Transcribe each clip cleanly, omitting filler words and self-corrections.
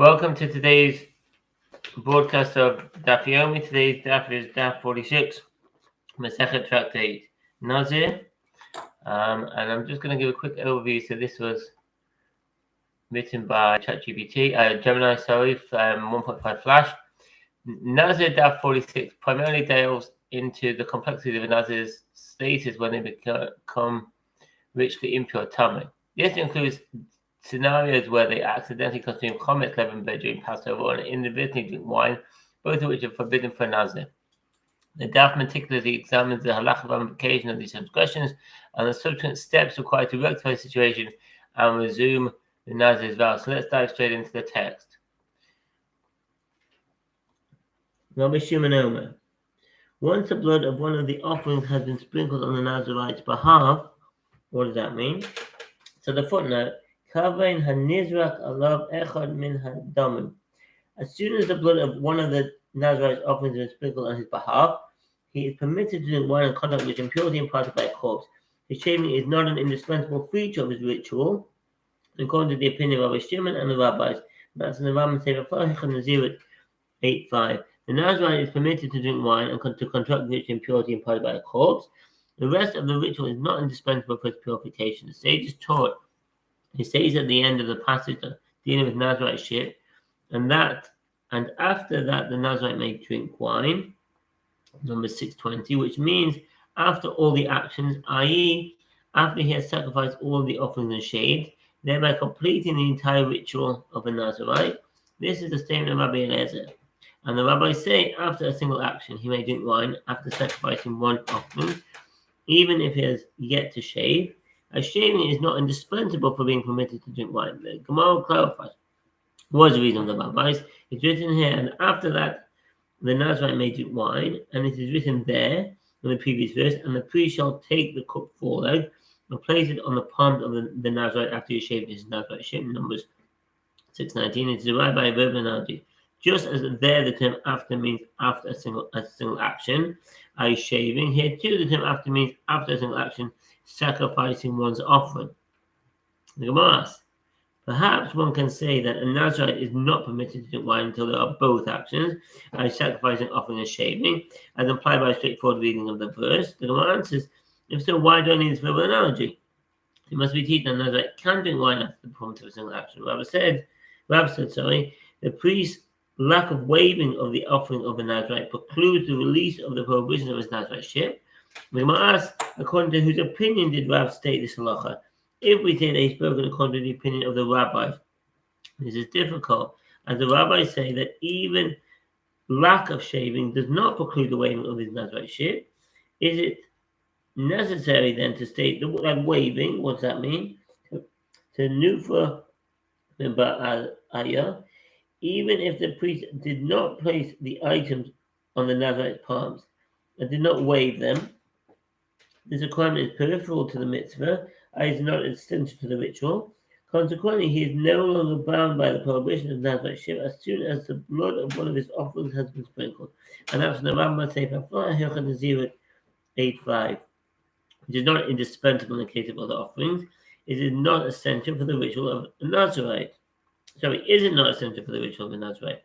Welcome to today's broadcast of Daf Yomi. Today's Daf is Daf 46, Masechet Tractate Nazir. And I'm just going to give a quick overview. So this was written by ChatGPT, Gemini, 1.5 Flash. Nazir Daf 46 primarily delves into the complexity of a Nazir's status when they become richly impure tummy. This includes scenarios where they accidentally consume chametz, leavened bread during Passover, and inadvertently drink wine, both of which are forbidden for Nazir. The Daf meticulously examines the halachic ramification of these transgressions and the subsequent steps required to rectify the situation and resume the Nazir's vow. So let's dive straight into the text. Rabbi Shimon Omer. Once the blood of one of the offerings has been sprinkled on the Nazirite's behalf, what does that mean? So the footnote, Kavein hanizrak alav echad min hadamim. As soon as the blood of one of the Nazirite's offerings is sprinkled on his behalf, he is permitted to drink wine in contact with impurity imparted by a corpse. His shaving is not an indispensable feature of his ritual, according to the opinion of Rabbi Shimon and the rabbis. That's in the Rambam Sefer Farhich Nazir 8.5. The Nazirite is permitted to drink wine and to contract ritual impurity imparted by a corpse. The rest of the ritual is not indispensable for its purification. The sages taught, he says at the end of the passage dealing with Naziriteship, and after that the Nazirite may drink wine, number 620, which means after all the actions, i.e., after he has sacrificed all the offerings and shaved, thereby completing the entire ritual of a Nazirite. This is the statement of Rabbi Eliezer. And the rabbis say after a single action he may drink wine after sacrificing one offering, even if he has yet to shave, as shaving is not indispensable for being permitted to drink wine. The Gemara clarifies what is the reason of the rabbis. It's written here, and after that the Nazirite may drink wine, and it is written there in the previous verse, and the priest shall take the cup foreleg and place it on the palm of the Nazirite after he shaved his Naziriteship, Numbers 6:19. It is derived by a verbal analogy. Just as there the term after means after a single action, i.e. shaving, here too the term after means after a single action, sacrificing one's offering. The Gemara asks, perhaps one can say that a Nazirite is not permitted to drink wine until there are both actions, i.e. sacrificing, offering, and shaving, as implied by a straightforward reading of the verse. The Gemara answers, if so, why do I need this verbal analogy? It must be teaching that a Nazirite can drink wine after the performance of a single action. Rabbi said, the priest's lack of waiving of the offering of a Nazirite precludes the release of the prohibition of his Naziriteship. The Gemara asks, according to whose opinion did Rav state this halacha? If we say that he's spoken according to the opinion of the rabbis, this is difficult, as the rabbis say that even lack of shaving does not preclude the waiving of his Naziriteship. Is it necessary then to state that waiving, what does that mean? To nufa ba'ayah, even if the priest did not place the items on the Nazirite's palms and did not wave them, this requirement is peripheral to the mitzvah, and is not essential to the ritual. Consequently, he is no longer bound by the prohibition of Naziriteship as soon as the blood of one of his offerings has been sprinkled. And that's the Rambam Sefer Farhich Nazir 8.5, which is not indispensable in the case of other offerings. It is not essential for the ritual of a Nazirite. Is it not essential for the ritual of a Nazirite?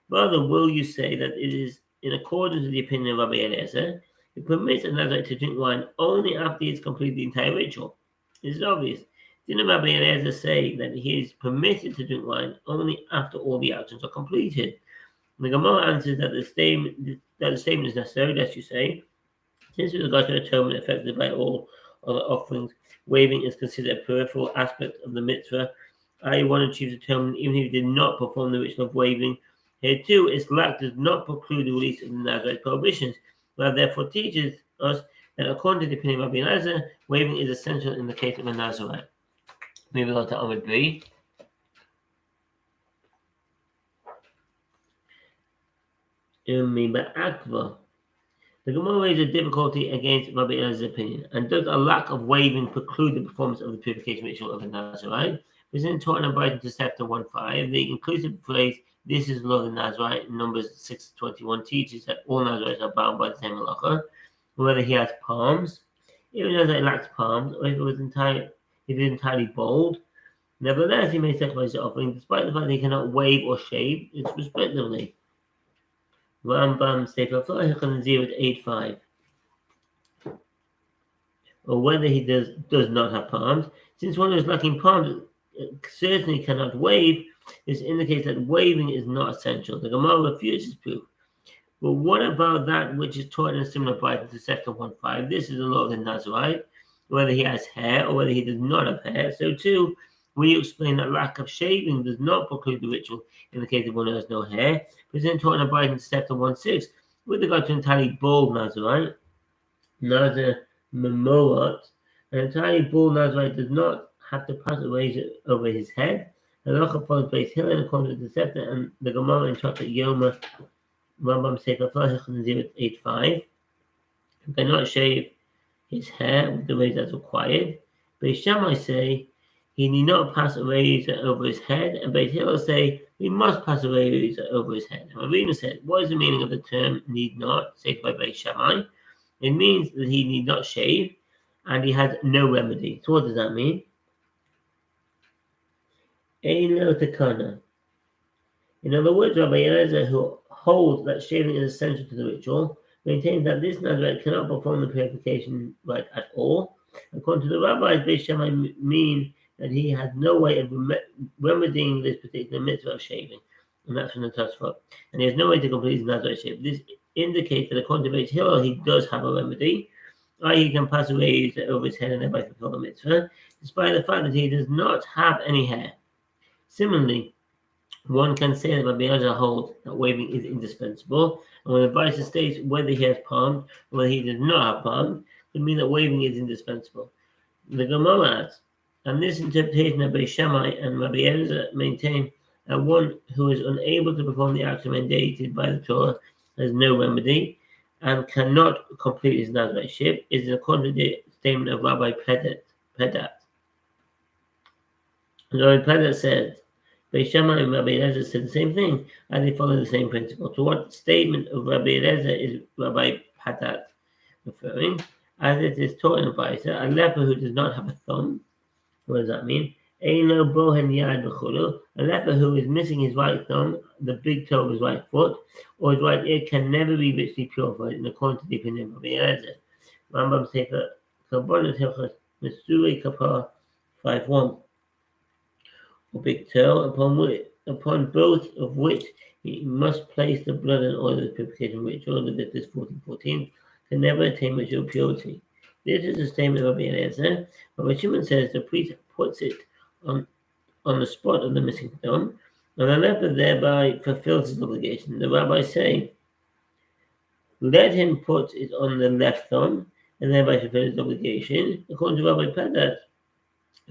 Rather, will you say that it is in accordance with the opinion of Rabbi Eliezer, it permits a Nazirite to drink wine only after he has completed the entire ritual? This is obvious. Didn't Rabbi Eliezer say that he is permitted to drink wine only after all the actions are completed? The Gemara answers that the statement is necessary, lest you say, since with regard to atonement affected by all other offerings, waving is considered a peripheral aspect of the mitzvah, i.e. one achieves atonement even if he did not perform the ritual of waving. Here too, its lack does not preclude the release of the Nazirite prohibitions, but therefore teaches us that according to the opinion of Rabbi Eliezer, waving is essential in the case of a Nazirite. Moving on to Amud B. The Gemara raises a difficulty against Rabbi Eliezer's opinion, and does a lack of waving preclude the performance of the purification ritual of a Nazirite? Within Torah and Brighton to Chapter 1.5, the inclusive phrase, this is the law of the Nazirite, in Numbers 6:21, teaches that all Nazirites are bound by the same halacha, whether he has palms, if a Nazirite lacks palms, or if it is entirely bald, Nevertheless, he may sacrifice the offering despite the fact that he cannot wave or shave it respectively. Rambam Sefer Flahich and 085. Or whether he does not have palms. Since one who is lacking palms certainly cannot wave, this indicates that waving is not essential. The Gemara refuses proof. But what about that which is taught in a similar Bible to Section 1.5? This is the law of the Nazarite, whether he has hair or whether he does not have hair. So too, we explain that lack of shaving does not preclude the ritual in the case of one who has no hair. But it's taught in a Bible to Section 1.6 with regard to entirely bald Nazarite, Nazir Memorot, an entirely bald Nazarite does not have to pass a razor over his head. Halacha follows Beis Hillel according to the Sefer and the Gemara in Chapter Yoma, Rambam Sefer Flahich 085. He cannot shave his hair with the razor as required. Beis Shammai say he need not pass a razor over his head, and Beis Hillel say he must pass a razor over his head. And Ravina said, what is the meaning of the term need not, said by Beis Shammai? It means that he need not shave, and he has no remedy. So what does that mean? Eilo Takana. In other words, Rabbi Eliezer, who holds that shaving is essential to the ritual, maintains that this Nazarite cannot perform the purification rite at all. According to the rabbis, Beis Shammai mean that he has no way of remedying this particular mitzvah of shaving, and that's from the Tosfot. And he has no way to complete his Nazarite shave. This indicates that according to Beis Hillel, he does have a remedy, i.e. he can pass a razor over his head and thereby fulfill the mitzvah, despite the fact that he does not have any hair. Similarly, one can say that Rabbi Eliezer holds that waving is indispensable, and when the Brisa states whether he has palms or whether he does not have palms, it means that waving is indispensable. The Gemara adds, and this interpretation of Beis Shammai and Rabbi Eliezer maintain that one who is unable to perform the action mandated by the Torah has no remedy and cannot complete his Nazirite is a contradictory statement of Rabbi Pedat. Rabbi Pedat said, Beis Shammai and Rabbi Eliezer said the same thing, and they follow the same principle. To what statement of Rabbi Eliezer is Rabbi Pedat referring? As it is taught in the Brisa, a leper who does not have a thumb, what does that mean? Eino bohen yad b'chulu, a leper who is missing his right thumb, the big toe of his right foot, or his right ear can never be richly purified in accordance to the opinion of Rabbi Eliezer. Rambam Sefer Kabbalah Hilchos Mesuri Kapar 5.1. Or big toe, upon both of which he must place the blood and oil of the purification ritual, Leviticus 14:14, can never attain ritual purity. This is a statement of Rabbi Eliezer. Rabbi Shimon says the priest puts it on the spot of the missing thumb, and the leper thereby fulfills his obligation. The rabbis say, let him put it on the left thumb, and thereby fulfill his obligation. According to Rabbi Pedat,